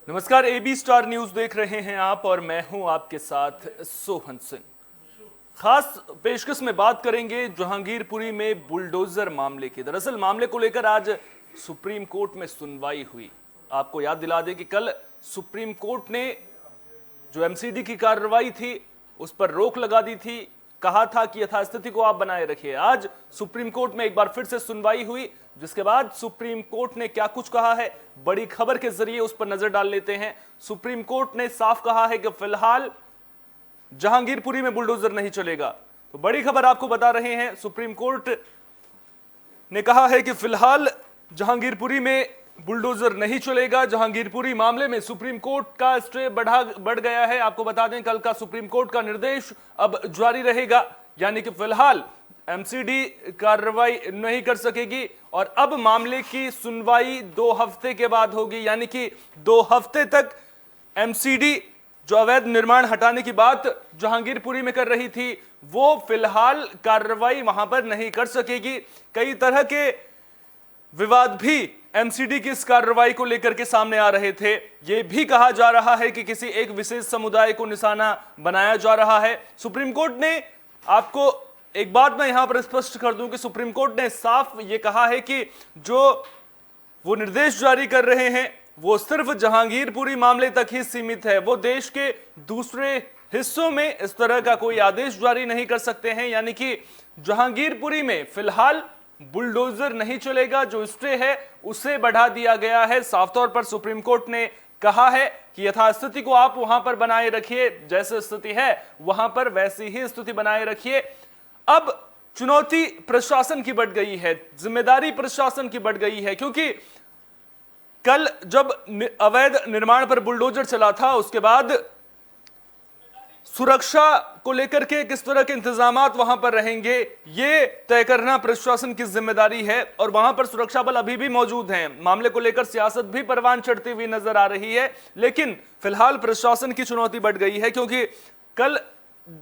नमस्कार, AB star news देख रहे हैं आप और मैं हूं आपके साथ सोहन सिंह। खास पेशकश में बात करेंगे जहांगीरपुरी में बुलडोजर मामले की। दरअसल मामले को लेकर आज सुप्रीम कोर्ट में सुनवाई हुई। आपको याद दिला दें कि कल सुप्रीम कोर्ट ने जो एमसीडी की कार्रवाई थी उस पर रोक लगा दी थी, कहा था कि यथास्थिति को आप बनाए रखिए। आज सुप्रीम कोर्ट में एक बार फिर से सुनवाई हुई, जिसके बाद सुप्रीम कोर्ट ने क्या कुछ कहा है, बड़ी खबर के जरिए उस पर नजर डाल लेते हैं। सुप्रीम कोर्ट ने साफ कहा है कि फिलहाल जहांगीरपुरी में बुलडोजर नहीं चलेगा। तो बड़ी खबर आपको बता रहे हैं, सुप्रीम कोर्ट ने कहा है कि फिलहाल जहांगीरपुरी में बुलडोजर नहीं चलेगा। जहांगीरपुरी मामले में सुप्रीम कोर्ट का स्टे बढ़ गया है। आपको बता दें, कल का सुप्रीम कोर्ट का निर्देश अब जारी रहेगा, यानी कि फिलहाल एमसीडी कार्रवाई नहीं कर सकेगी और अब मामले की सुनवाई 2 हफ्ते के बाद होगी। यानी कि 2 हफ्ते तक एमसीडी जो अवैध निर्माण हटाने की बात जहांगीरपुरी में कर रही थी, वो फिलहाल कार्रवाई वहां पर नहीं कर सकेगी। कई तरह के विवाद भी एमसीडी की इस कार्रवाई को लेकर के सामने आ रहे थे। यह भी कहा जा रहा है कि किसी एक विशेष समुदाय को निशाना बनाया जा रहा है। सुप्रीम कोर्ट ने, आपको एक बात मैं यहां पर स्पष्ट कर दूं कि सुप्रीम कोर्ट ने साफ ये कहा है कि जो वो निर्देश जारी कर रहे हैं वो सिर्फ जहांगीरपुरी मामले तक ही सीमित है। वो देश के दूसरे हिस्सों में इस तरह का कोई आदेश जारी नहीं कर सकते हैं। यानी कि जहांगीरपुरी में फिलहाल बुलडोजर नहीं चलेगा। जो स्टे है उसे बढ़ा दिया गया है। साफ तौर पर सुप्रीम कोर्ट ने कहा है कि यथास्थिति को आप वहां पर बनाए रखिए, जैसे स्थिति है वहां पर वैसी ही स्थिति बनाए रखिए। अब चुनौती प्रशासन की बढ़ गई है, जिम्मेदारी प्रशासन की बढ़ गई है, क्योंकि कल जब अवैध निर्माण पर बुलडोजर चला था उसके बाद सुरक्षा को लेकर के किस तरह के इंतजामात वहां पर रहेंगे ये तय करना प्रशासन की जिम्मेदारी है। और वहां पर सुरक्षा बल अभी भी मौजूद हैं। मामले को लेकर सियासत भी परवान चढ़ती हुई नजर आ रही है, लेकिन फिलहाल प्रशासन की चुनौती बढ़ गई है, क्योंकि कल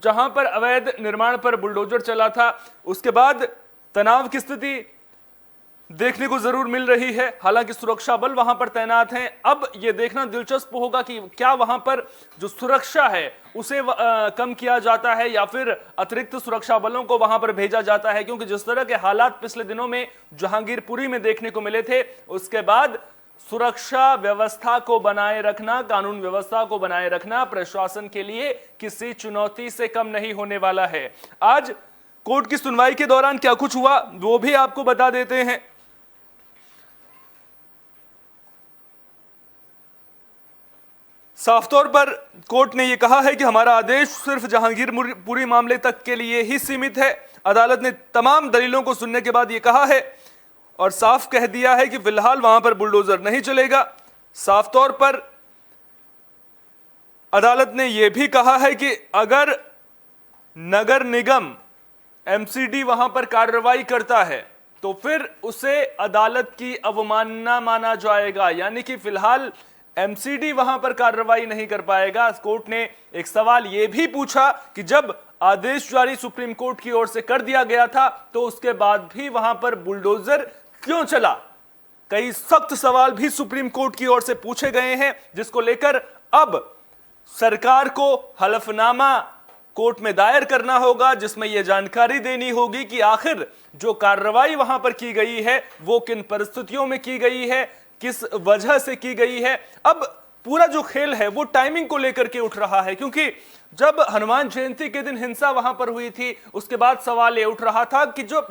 जहां पर अवैध निर्माण पर बुलडोजर चला था उसके बाद तनाव की स्थिति देखने को जरूर मिल रही है। हालांकि सुरक्षा बल वहां पर तैनात हैं। अब यह देखना दिलचस्प होगा कि क्या वहां पर जो सुरक्षा है उसे कम किया जाता है या फिर अतिरिक्त सुरक्षा बलों को वहां पर भेजा जाता है, क्योंकि जिस तरह के हालात पिछले दिनों में जहांगीरपुरी में देखने को मिले थे, उसके बाद सुरक्षा व्यवस्था को बनाए रखना, कानून व्यवस्था को बनाए रखना प्रशासन के लिए किसी चुनौती से कम नहीं होने वाला है। आज कोर्ट की सुनवाई के दौरान क्या कुछ हुआ वो भी आपको बता देते हैं। साफ तौर पर कोर्ट ने यह कहा है कि हमारा आदेश सिर्फ जहांगीरपुरी मामले तक के लिए ही सीमित है। अदालत ने तमाम दलीलों को सुनने के बाद यह कहा है और साफ कह दिया है कि फिलहाल वहां पर बुलडोजर नहीं चलेगा। साफ तौर पर अदालत ने यह भी कहा है कि अगर नगर निगम एमसीडी वहां पर कार्रवाई करता है तो फिर उसे अदालत की अवमानना माना जाएगा। यानी कि फिलहाल एमसीडी वहां पर कार्रवाई नहीं कर पाएगा। कोर्ट ने एक सवाल यह भी पूछा कि जब आदेश जारी सुप्रीम कोर्ट की ओर से कर दिया गया था तो उसके बाद भी वहां पर बुलडोजर क्यों चला। कई सख्त सवाल भी सुप्रीम कोर्ट की ओर से पूछे गए हैं, जिसको लेकर अब सरकार को हलफनामा कोर्ट में दायर करना होगा, जिसमें यह जानकारी देनी होगी कि आखिर जो कार्रवाई वहां पर की गई है वो किन परिस्थितियों में की गई है, किस वजह से की गई है। अब पूरा जो खेल है वो टाइमिंग को लेकर के उठ रहा है, क्योंकि जब हनुमान जयंती के दिन हिंसा वहां पर हुई थी उसके बाद सवाल ये उठ रहा था कि जो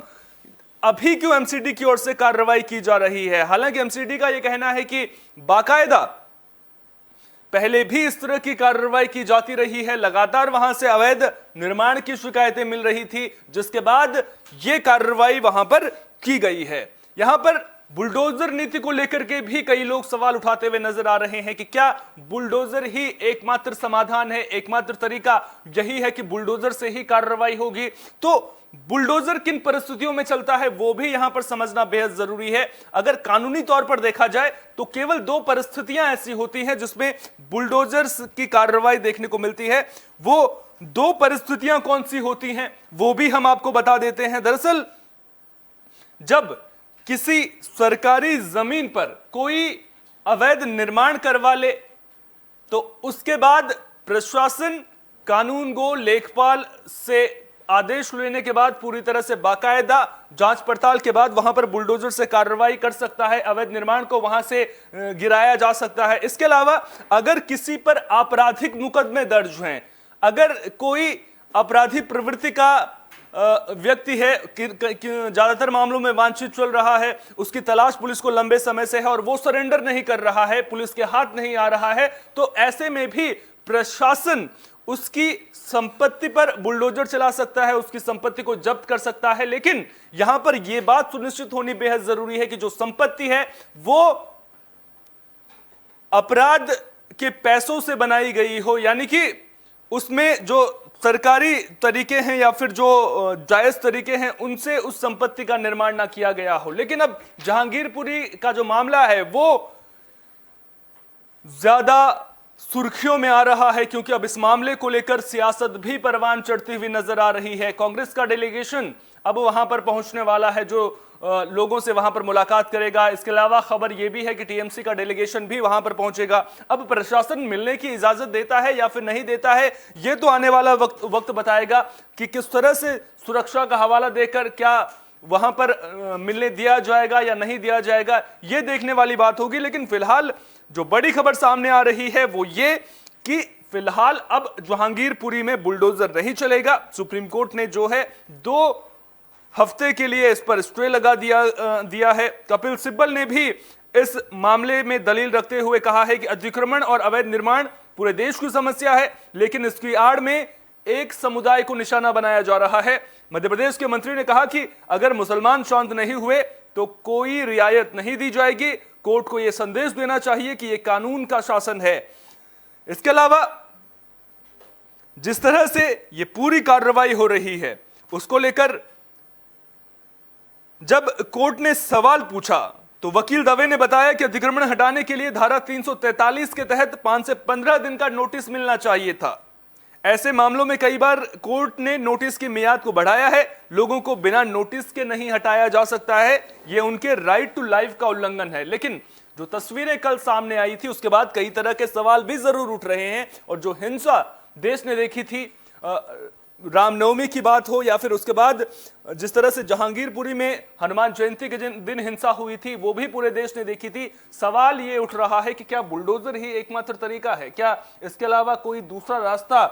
अभी क्यों एमसीडी की ओर से कार्रवाई की जा रही है। हालांकि एमसीडी का यह कहना है कि बाकायदा पहले भी इस तरह की कार्रवाई की जाती रही है, लगातार वहां से अवैध निर्माण की शिकायतें मिल रही थी, जिसके बाद यह कार्रवाई वहां पर की गई है। यहां पर बुलडोजर नीति को लेकर के भी कई लोग सवाल उठाते हुए नजर आ रहे हैं कि क्या बुलडोजर ही एकमात्र समाधान है, एकमात्र तरीका यही है कि बुलडोजर से ही कार्रवाई होगी। तो बुलडोजर किन परिस्थितियों में चलता है वो भी यहां पर समझना बेहद जरूरी है। अगर कानूनी तौर पर देखा जाए तो केवल 2 परिस्थितियां ऐसी होती हैं जिसमें बुलडोजर की कार्रवाई देखने को मिलती है। वो 2 परिस्थितियां कौन सी होती हैं वो भी हम आपको बता देते हैं। दरअसल जब किसी सरकारी जमीन पर कोई अवैध निर्माण करवा ले तो उसके बाद प्रशासन कानून गो लेखपाल से आदेश लेने के बाद पूरी तरह से बाकायदा जांच पड़ताल के बाद वहां पर बुलडोजर से कार्रवाई कर सकता है, अवैध निर्माण को वहां से गिराया जा सकता है। इसके अलावा अगर किसी पर आपराधिक मुकदमे दर्ज हैं, अगर कोई अपराधी प्रवृत्ति का व्यक्ति है, ज्यादातर मामलों में वांछित चल रहा है, उसकी तलाश पुलिस को लंबे समय से है और वो सरेंडर नहीं कर रहा है, पुलिस के हाथ नहीं आ रहा है, तो ऐसे में भी प्रशासन उसकी संपत्ति पर बुलडोजर चला सकता है, उसकी संपत्ति को जब्त कर सकता है। लेकिन यहां पर यह बात सुनिश्चित होनी बेहद जरूरी है कि जो संपत्ति है वो अपराध के पैसों से बनाई गई हो, यानी कि उसमें जो सरकारी तरीके हैं या फिर जो जायज तरीके हैं उनसे उस संपत्ति का निर्माण ना किया गया हो। लेकिन अब जहांगीरपुरी का जो मामला है वो ज्यादा सुर्खियों में आ रहा है, क्योंकि अब इस मामले को लेकर सियासत भी परवान चढ़ती हुई नजर आ रही है। कांग्रेस का डेलीगेशन अब वहां पर पहुंचने वाला है, जो लोगों से वहां पर मुलाकात करेगा। इसके अलावा खबर यह भी है कि टीएमसी का डेलीगेशन भी वहां पर पहुंचेगा। अब प्रशासन मिलने की इजाजत देता है या फिर नहीं देता है, यह तो आने वाला वक्त बताएगा कि किस तरह से सुरक्षा का हवाला देकर क्या वहां पर मिलने दिया जाएगा या नहीं दिया जाएगा, यह देखने वाली बात होगी। लेकिन फिलहाल जो बड़ी खबर सामने आ रही है वो ये कि फिलहाल अब जहांगीरपुरी में बुलडोजर नहीं चलेगा। सुप्रीम कोर्ट ने जो है 2 हफ्ते के लिए इस पर स्टे लगा दिया है। कपिल सिब्बल ने भी इस मामले में दलील रखते हुए कहा है कि अतिक्रमण और अवैध निर्माण पूरे देश की समस्या है, लेकिन इसकी आड़ में एक समुदाय को निशाना बनाया जा रहा है। मध्य प्रदेश के मंत्री ने कहा कि अगर मुसलमान शांत नहीं हुए तो कोई रियायत नहीं दी जाएगी। कोर्ट को यह संदेश देना चाहिए कि यह कानून का शासन है। इसके अलावा जिस तरह से यह पूरी कार्रवाई हो रही है उसको लेकर जब कोर्ट ने सवाल पूछा तो वकील दवे ने बताया कि अतिक्रमण हटाने के लिए धारा 343 के तहत 5 से 15 दिन का नोटिस मिलना चाहिए था। ऐसे मामलों में कई बार कोर्ट ने नोटिस की मियाद को बढ़ाया है। लोगों को बिना नोटिस के नहीं हटाया जा सकता है, यह उनके राइट टू लाइफ का उल्लंघन है। लेकिन जो तस्वीरें कल सामने आई थी उसके बाद कई तरह के सवाल भी जरूर उठ रहे हैं। और जो हिंसा देश ने देखी थी, रामनवमी की बात हो या फिर उसके बाद जिस तरह से जहांगीरपुरी में हनुमान जयंती के दिन हिंसा हुई थी, वो भी पूरे देश ने देखी थी। सवाल ये उठ रहा है कि क्या बुलडोजर ही एकमात्र तरीका है, क्या इसके अलावा कोई दूसरा रास्ता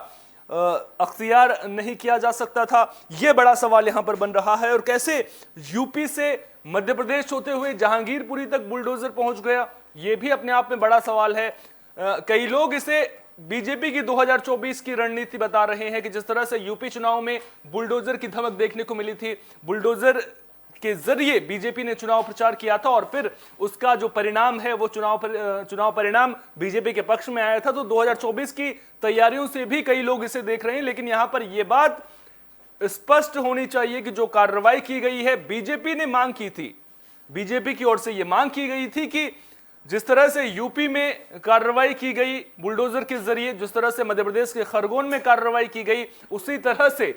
अख्तियार नहीं किया जा सकता था। यह बड़ा सवाल यहां पर बन रहा है। और कैसे यूपी से मध्य प्रदेश होते हुए जहांगीरपुरी तक बुलडोजर पहुंच गया, यह भी अपने आप में बड़ा सवाल है। कई लोग इसे बीजेपी की 2024 की रणनीति बता रहे हैं कि जिस तरह से यूपी चुनाव में बुलडोजर की धमक देखने को मिली थी, बुलडोजर के जरिए बीजेपी ने चुनाव प्रचार किया था और फिर उसका जो परिणाम है वो चुनाव परिणाम बीजेपी के पक्ष में आया था। तो 2024 की तैयारियों से भी कई लोग इसे देख रहे हैं। लेकिन यहां पर यह बात स्पष्ट होनी चाहिए कि जो कार्रवाई की गई है, बीजेपी ने मांग की थी, बीजेपी की ओर से यह मांग की गई थी कि जिस तरह से यूपी में कार्रवाई की गई बुलडोजर के जरिए, जिस तरह से मध्य प्रदेश के खरगोन में कार्रवाई की गई, उसी तरह से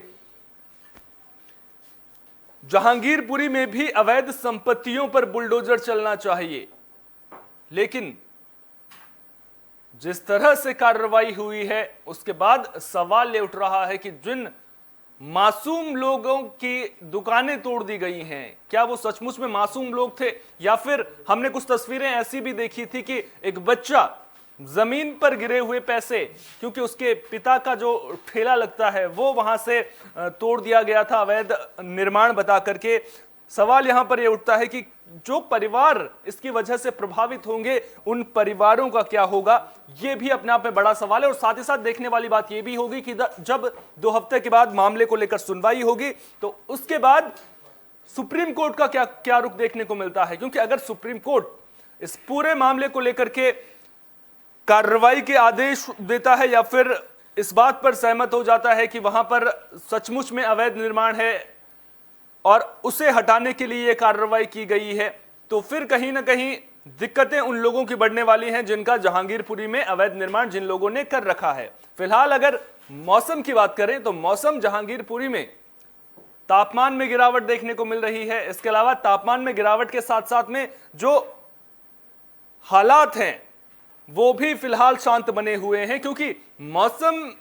जहांगीरपुरी में भी अवैध संपत्तियों पर बुलडोजर चलना चाहिए। लेकिन जिस तरह से कार्रवाई हुई है उसके बाद सवाल ये उठ रहा है कि जिन मासूम लोगों की दुकानें तोड़ दी गई हैं, क्या वो सचमुच में मासूम लोग थे, या फिर हमने कुछ तस्वीरें ऐसी भी देखी थी कि एक बच्चा जमीन पर गिरे हुए पैसे, क्योंकि उसके पिता का जो ठेला लगता है वो वहां से तोड़ दिया गया था अवैध निर्माण बता करके। सवाल यहां पर यह उठता है कि जो परिवार इसकी वजह से प्रभावित होंगे उन परिवारों का क्या होगा, यह भी अपने आप में बड़ा सवाल है। और साथ ही साथ देखने वाली बात यह भी होगी कि जब 2 हफ्ते के बाद मामले को लेकर सुनवाई होगी तो उसके बाद सुप्रीम कोर्ट का क्या रुख देखने को मिलता है। क्योंकि अगर सुप्रीम कोर्ट इस पूरे मामले को लेकर के कार्रवाई के आदेश देता है या फिर इस बात पर सहमत हो जाता है कि वहां पर सचमुच में अवैध निर्माण है और उसे हटाने के लिए यह कार्रवाई की गई है, तो फिर कहीं ना कहीं दिक्कतें उन लोगों की बढ़ने वाली हैं जिनका जहांगीरपुरी में अवैध निर्माण जिन लोगों ने कर रखा है। फिलहाल अगर मौसम की बात करें तो मौसम जहांगीरपुरी में तापमान में गिरावट देखने को मिल रही है। इसके अलावा तापमान में गिरावट के साथ साथ में जो हालात हैं वो भी फिलहाल शांत बने हुए हैं, क्योंकि मौसम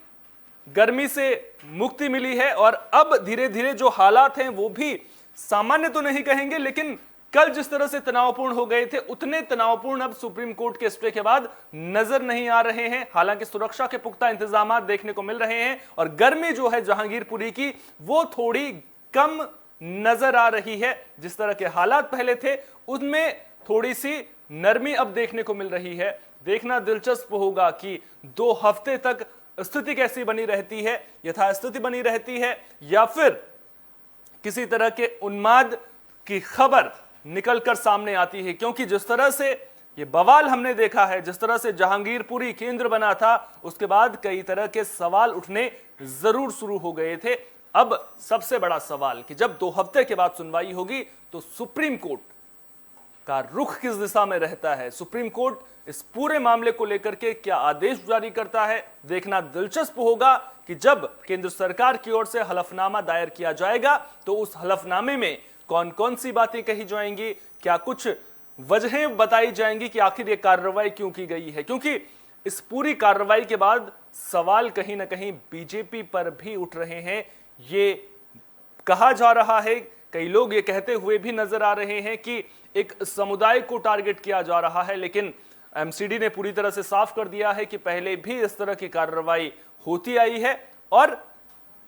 गर्मी से मुक्ति मिली है और अब धीरे धीरे जो हालात हैं वो भी सामान्य तो नहीं कहेंगे, लेकिन कल जिस तरह से तनावपूर्ण हो गए थे उतने तनावपूर्ण अब सुप्रीम कोर्ट के स्टे के बाद नजर नहीं आ रहे हैं। हालांकि सुरक्षा के पुख्ता इंतजाम देखने को मिल रहे हैं और गर्मी जो है जहांगीरपुरी की वो थोड़ी कम नजर आ रही है। जिस तरह के हालात पहले थे उनमें थोड़ी सी नरमी अब देखने को मिल रही है। देखना दिलचस्प होगा कि 2 हफ्ते तक स्थिति कैसी बनी रहती है, यथास्थिति बनी रहती है या फिर किसी तरह के उन्माद की खबर निकलकर सामने आती है। क्योंकि जिस तरह से ये बवाल हमने देखा है, जिस तरह से जहांगीरपुरी केंद्र बना था, उसके बाद कई तरह के सवाल उठने जरूर शुरू हो गए थे। अब सबसे बड़ा सवाल कि जब 2 हफ्ते के बाद सुनवाई होगी तो सुप्रीम कोर्ट का रुख किस दिशा में रहता है, सुप्रीम कोर्ट इस पूरे मामले को लेकर के क्या आदेश जारी करता है। देखना दिलचस्प होगा कि जब केंद्र सरकार की ओर से हलफनामा दायर किया जाएगा तो उस हलफनामे में कौन कौन सी बातें कही जाएंगी, क्या कुछ वजहें बताई जाएंगी कि आखिर ये कार्रवाई क्यों की गई है। क्योंकि इस पूरी कार्रवाई के बाद सवाल कहीं ना कहीं बीजेपी पर भी उठ रहे हैं। ये कहा जा रहा है, कई लोग ये कहते हुए भी नजर आ रहे हैं कि एक समुदाय को टारगेट किया जा रहा है, लेकिन एमसीडी ने पूरी तरह से साफ कर दिया है कि पहले भी इस तरह की कार्रवाई होती आई है और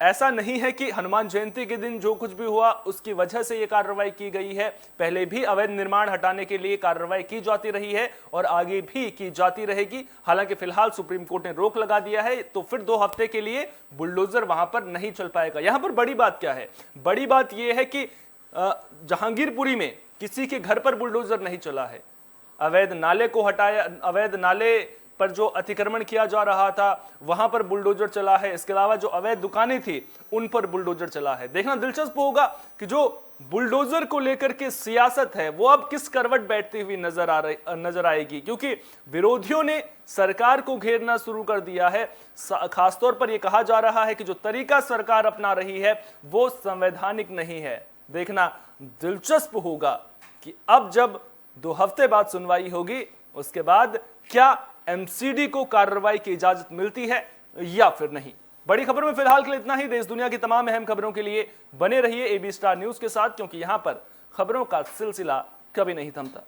ऐसा नहीं है कि हनुमान जयंती के दिन जो कुछ भी हुआ उसकी वजह से यह कार्रवाई की गई है। पहले भी अवैध निर्माण हटाने के लिए कार्रवाई की जाती रही है और आगे भी की जाती रहेगी। हालांकि फिलहाल सुप्रीम कोर्ट ने रोक लगा दिया है, तो फिर 2 हफ्ते के लिए बुलडोजर वहां पर नहीं चल पाएगा। यहां पर बड़ी बात क्या है? बड़ी बात यह है कि जहांगीरपुरी में किसी के घर पर बुलडोजर नहीं चला है। अवैध नाले को हटाया, अवैध नाले पर जो अतिक्रमण किया जा रहा था वहां पर बुलडोजर चला है। इसके अलावा जो अवैध दुकानें थी उन पर बुलडोजर चला है। देखना दिलचस्प होगा कि जो बुलडोजर को लेकर के सियासत है वो अब किस करवट बैठती हुई नजर आएगी, क्योंकि विरोधियों ने सरकार को घेरना शुरू कर दिया है। खासतौर पर यह कहा जा रहा है कि जो तरीका सरकार अपना रही है वो संवैधानिक नहीं है। देखना दिलचस्प होगा कि अब जब 2 हफ्ते बाद सुनवाई होगी उसके बाद क्या एमसीडी को कार्रवाई की इजाजत मिलती है या फिर नहीं। बड़ी खबर में फिलहाल के लिए इतना ही। देश दुनिया की तमाम अहम खबरों के लिए बने रहिए AB स्टार न्यूज के साथ, क्योंकि यहां पर खबरों का सिलसिला कभी नहीं थमता।